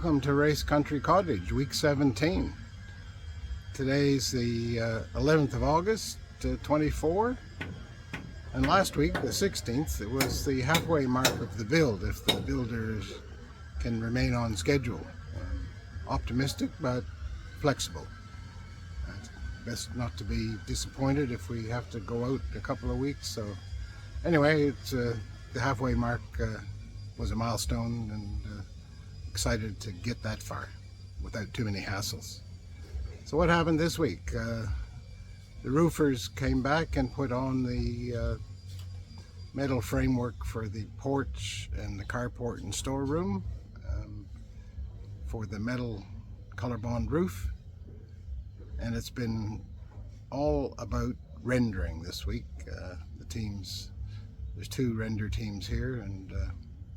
Welcome to Race Country Cottage, week 17. Today's the 11th of August, 24. And last week, the 16th, it was the halfway mark of the build, if the builders can remain on schedule. Optimistic, but flexible. Best not to be disappointed if we have to go out a couple of weeks. So anyway, it's the halfway mark was a milestone, and excited to get that far without too many hassles. So what happened this week? The roofers came back and put on the metal framework for the porch and the carport and storeroom for the metal Colorbond roof. And it's been all about rendering this week. The teams, there's two render teams here, and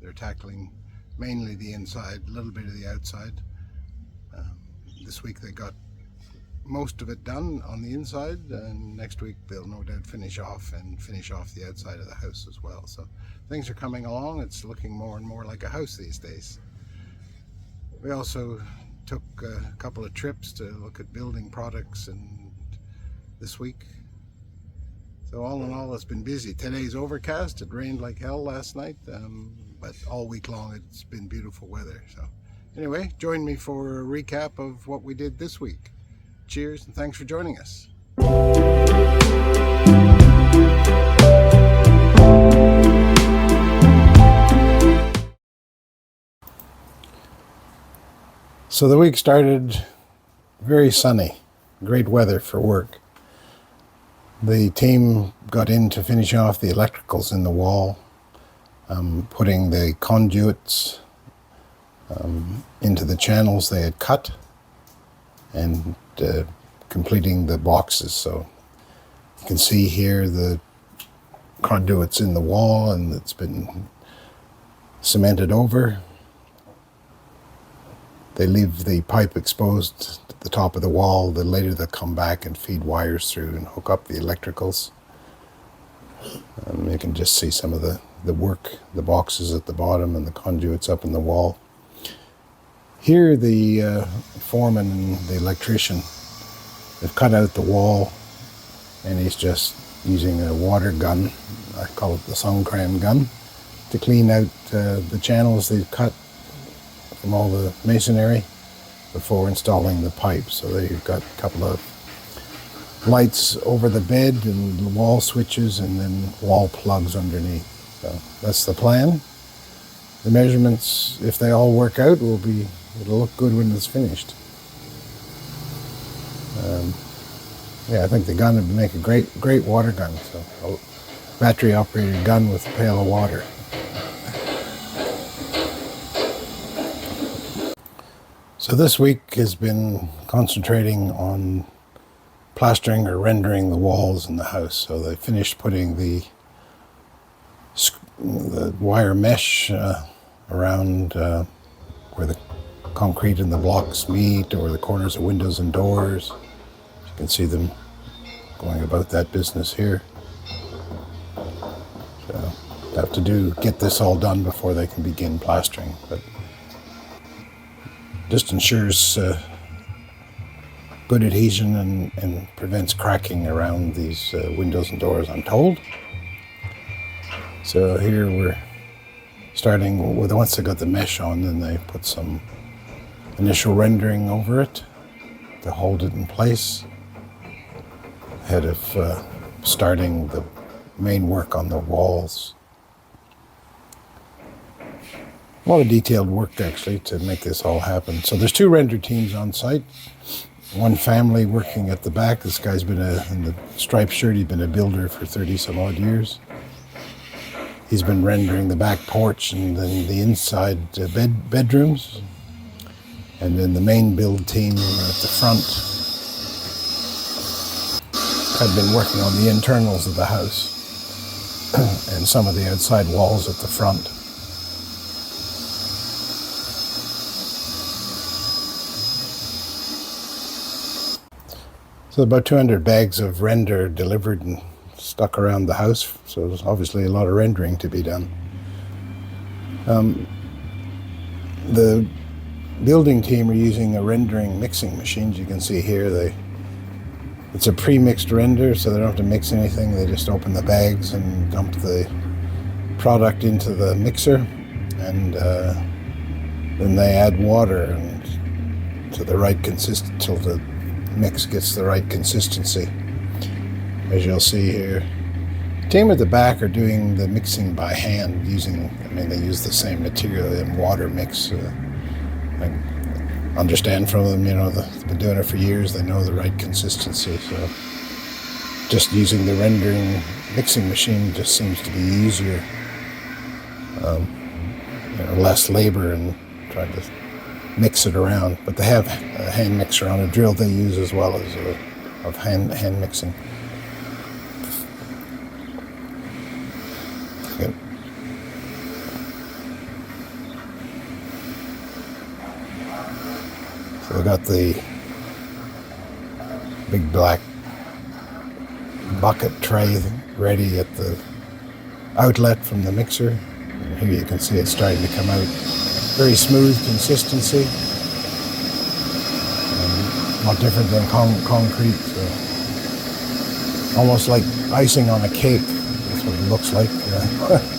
they're tackling mainly the inside, a little bit of the outside. This week they got most of it done on the inside, and next week they'll no doubt finish off the outside of the house as well. So things are coming along. It's looking more and more like a house these days. We also took a couple of trips to look at building products and this week. So all in all, it's been busy. Today's overcast. It rained like hell last night, but all week long it's been beautiful weather. So anyway, join me for a recap of what we did this week. Cheers and thanks for joining us. So the week started very sunny, great weather for work. The team got in to finish off the electricals in the wall, putting the conduits into the channels they had cut, and completing the boxes. So you can see here the conduits in the wall, and it's been cemented over. They leave the pipe exposed at the top of the wall. Then later they'll come back and feed wires through and hook up the electricals. You can just see some of the work, the boxes at the bottom and the conduits up in the wall. Here the foreman and the electrician have cut out the wall, and he's just using a water gun, I call it the Songkran gun, to clean out the channels they've cut from all the masonry before installing the pipe. So they've got a couple of lights over the bed and wall switches and then wall plugs underneath. So that's the plan. The measurements, if they all work out, it'll look good when it's finished. Yeah, I think the gun would make a great water gun. So a battery operated gun with a pail of water. So this week has been concentrating on plastering or rendering the walls in the house. So they finished putting the wire mesh around where the concrete and the blocks meet, or the corners of windows and doors. You can see them going about that business here. So they have to get this all done before they can begin plastering. But just ensures good adhesion and prevents cracking around these windows and doors, I'm told. So here we're starting with, once they got the mesh on, then they put some initial rendering over it to hold it in place ahead of starting the main work on the walls. A lot of detailed work actually to make this all happen. So there's two render teams on site. One family working at the back. This guy's been in the striped shirt, he's been a builder for 30 some odd years. He's been rendering the back porch and then the inside bedrooms. And then the main build team at the front had been working on the internals of the house and some of the outside walls at the front. So about 200 bags of render delivered and stuck around the house. So there's obviously a lot of rendering to be done. The building team are using a rendering mixing machine. You can see here it's a pre-mixed render, so they don't have to mix anything. They just open the bags and dump the product into the mixer, and then they add water and to the right consistency till the mix gets the right consistency. As you'll see here, the team at the back are doing the mixing by hand they use the same material in water mix. I understand from them, they've been doing it for years. They know the right consistency. So just using the rendering mixing machine just seems to be easier. Less labor and trying to mix it around. But they have a hand mixer on a drill they use as well as hand mixing. Yep. So we got the big black bucket tray ready at the outlet from the mixer. And here you can see it's starting to come out. Very smooth consistency. Not different than concrete. So almost like icing on a cake. That's what it looks like,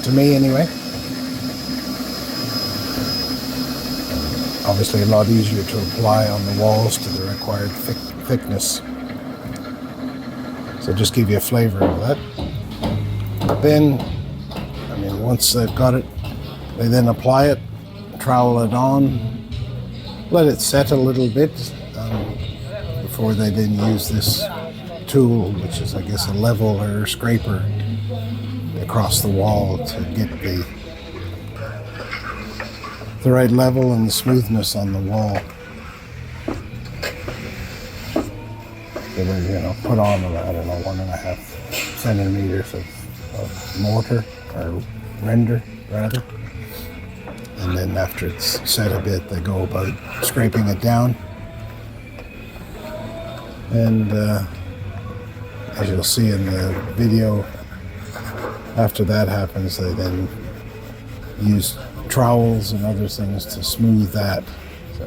to me anyway. Obviously a lot easier to apply on the walls to the required thickness. So just give you a flavor of that. Then, once they've got it, they then apply it, trowel it on, let it set a little bit before they then use this tool, which is, I guess, a leveler or scraper across the wall to get the right level and the smoothness on the wall. So they, put on, 1.5 centimeters of mortar, or render, rather. And then after it's set a bit, they go about scraping it down. And as you'll see in the video, after that happens, they then use trowels and other things to smooth that. So,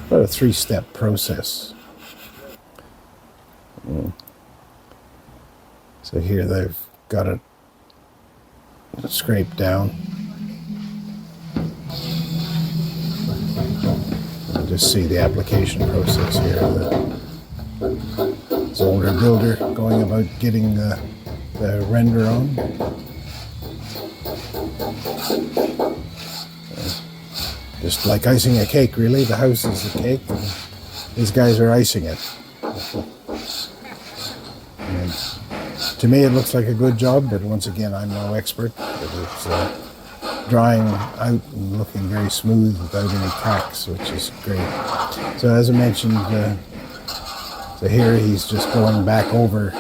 about a 3-step process. So here they've got it scraped down. You just see the application process here. This older builder going about getting the render on. Just like icing a cake, really. The house is the cake, and these guys are icing it. And to me, it looks like a good job, but once again, I'm no expert. But it's drying out and looking very smooth without any cracks, which is great. So as I mentioned, so here he's just going back over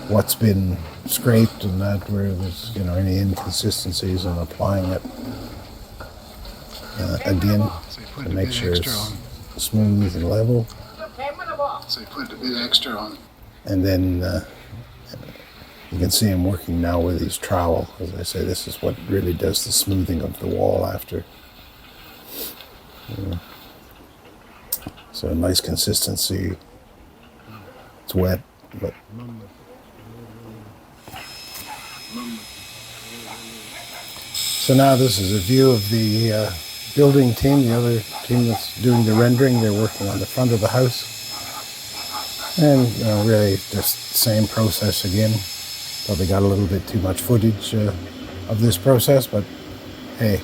what's been scraped and that, where there's any inconsistencies, and applying it again to make sure it's smooth and level. So you put a bit extra on. And then you can see him working now with his trowel. As I say, this is what really does the smoothing of the wall after. So a nice consistency. It's wet, but so now this is a view of the building team, the other team that's doing the rendering. They're working on the front of the house. And really just the same process again. Probably got a little bit too much footage of this process, but hey,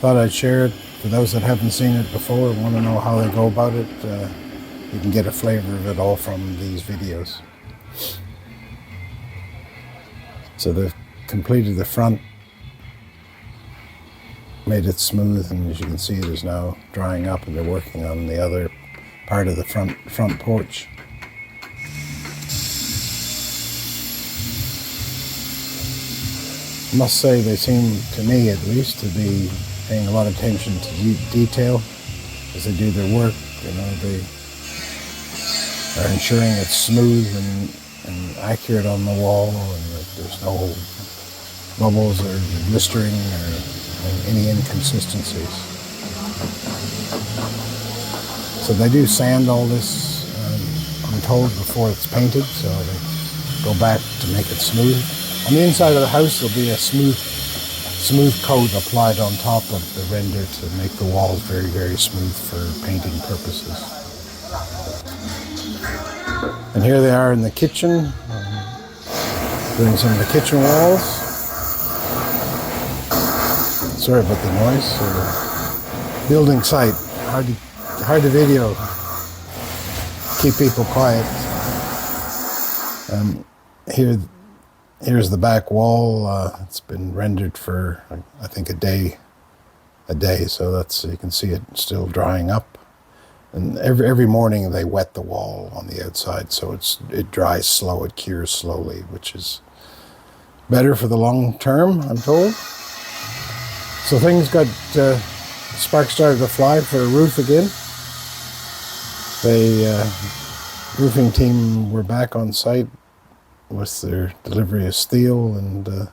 thought I'd share it for those that haven't seen it before and want to know how they go about it. You can get a flavor of it all from these videos. So they've completed the front, made it smooth, and as you can see, it is now drying up, and they're working on the other part of the front porch. I must say they seem, to me at least, to be paying a lot of attention to detail as they do their work. They are ensuring it's smooth and accurate on the wall, and that there's no bubbles or blistering or any inconsistencies. So they do sand all this, I'm told, before it's painted, so they go back to make it smooth. On the inside of the house there'll be a smooth coat applied on top of the render to make the walls very, very smooth for painting purposes. And here they are in the kitchen, doing some of the kitchen walls. Sorry about the noise. Building site, hard to video. Keep people quiet. Here's the back wall. It's been rendered for I think a day. So you can see it still drying up. And every morning they wet the wall on the outside, so it dries slow. It cures slowly, which is better for the long term, I'm told. So things got sparks started to fly for a roof again. The roofing team were back on site with their delivery of steel and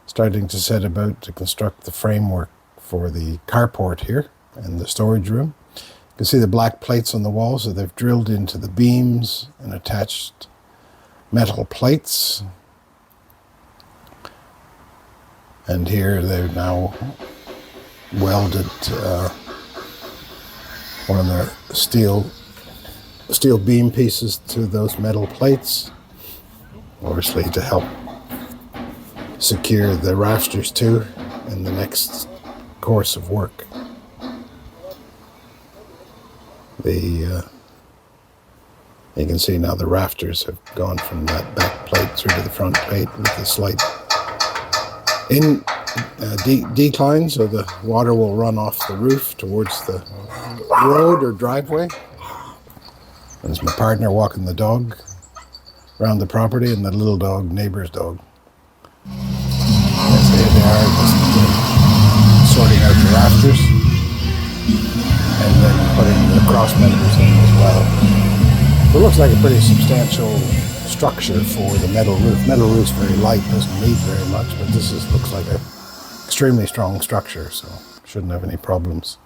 starting to set about to construct the framework for the carport here and the storage room. You can see the black plates on the walls, so they've drilled into the beams and attached metal plates. And here they've now welded one of the steel beam pieces to those metal plates, obviously to help secure the rafters too in the next course of work. You can see now the rafters have gone from that back plate through to the front plate with a slight decline, so the water will run off the roof towards the road or driveway. There's my partner walking the dog around the property, and the little dog, neighbor's dog. Yes, here they are, just sorting out the rafters and then putting the cross members in as well. So it looks like a pretty substantial structure for the metal roof. Metal roof's very light, doesn't need very much, but this looks like a extremely strong structure, so shouldn't have any problems.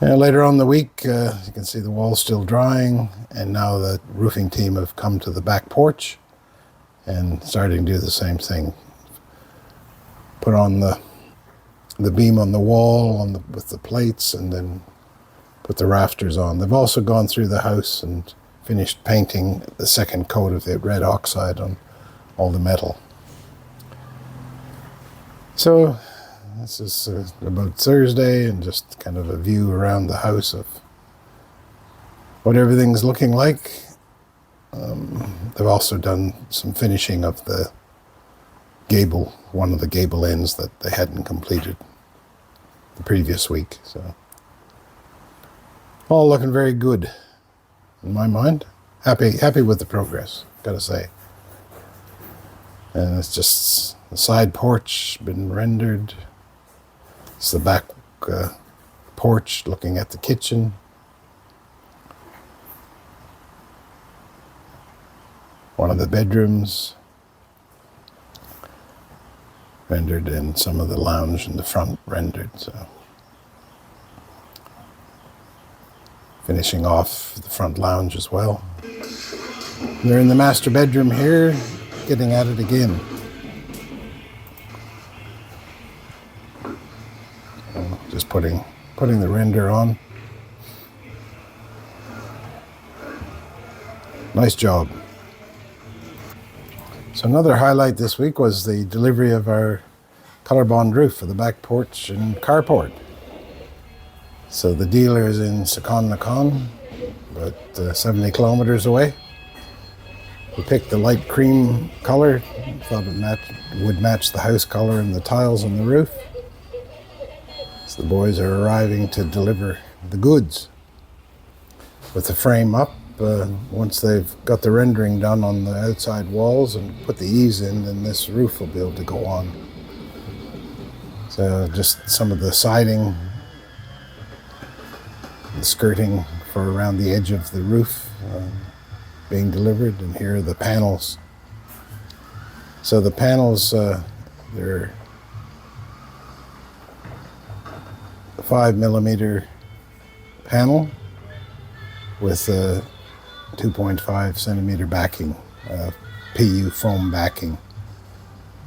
Later on in the week, you can see the wall's still drying, and now the roofing team have come to the back porch and starting to do the same thing. Put on the beam on the wall with the plates, and then put the rafters on. They've also gone through the house and finished painting the second coat of the red oxide on all the metal. So this is about Thursday, and just kind of a view around the house of what everything's looking like. They've also done some finishing of the gable, one of the gable ends that they hadn't completed the previous week. So all looking very good in my mind. Happy with the progress, gotta say. And it's just the side porch been rendered. It's the back porch looking at the kitchen. One of the bedrooms rendered, and some of the lounge in the front rendered. So finishing off the front lounge as well. They're in the master bedroom here, getting at it again. Just putting the render on. Nice job. So another highlight this week was the delivery of our Colorbond roof for the back porch and carport. So the dealer is in Sakon Nakhon, about 70 kilometers away. We picked the light cream color, thought it would match the house color and the tiles on the roof. So the boys are arriving to deliver the goods with the frame up. Once they've got the rendering done on the outside walls and put the eaves in, then this roof will be able to go on. So just some of the siding, the skirting for around the edge of the roof being delivered, and here are the panels. So the panels, they're 5mm panel with a 2.5cm backing, PU foam backing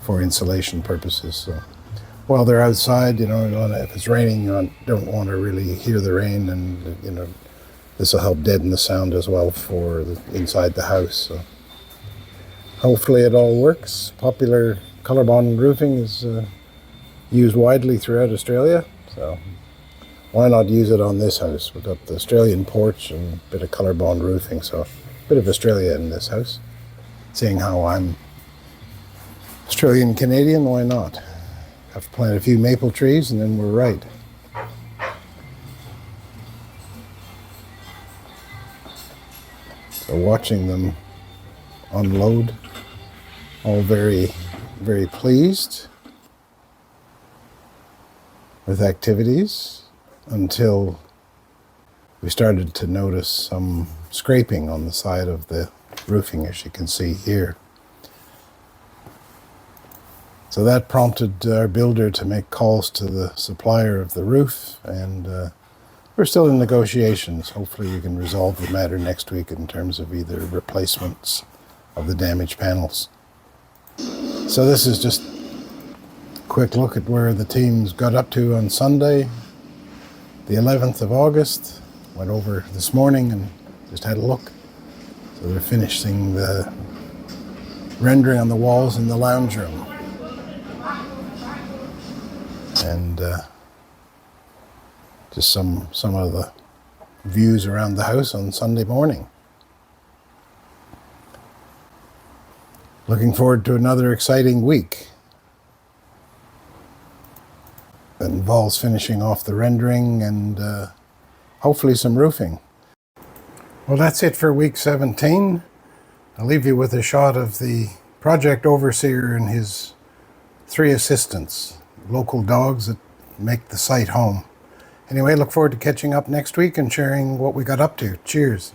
for insulation purposes. So while they're outside, if it's raining, you don't want to really hear the rain, and this will help deaden the sound as well for inside the house. So hopefully it all works. Popular Colorbond roofing is used widely throughout Australia, so why not use it on this house? We've got the Australian porch and a bit of Colorbond roofing, so a bit of Australia in this house. Seeing how I'm Australian Canadian, why not? Have to plant a few maple trees and then we're right. So watching them unload, all very, very pleased with activities until we started to notice some scraping on the side of the roofing, as you can see here. So that prompted our builder to make calls to the supplier of the roof, and we're still in negotiations. Hopefully we can resolve the matter next week in terms of either replacements of the damaged panels. So this is just a quick look at where the teams got up to on Sunday, the 11th of August. Went over this morning and just had a look. So they're finishing the rendering on the walls in the lounge room. And just some of the views around the house on Sunday morning. Looking forward to another exciting week that involves finishing off the rendering and hopefully some roofing. Well, that's it for week 17. I'll leave you with a shot of the project overseer and his 3 assistants, local dogs that make the site home. Anyway, look forward to catching up next week and sharing what we got up to. Cheers.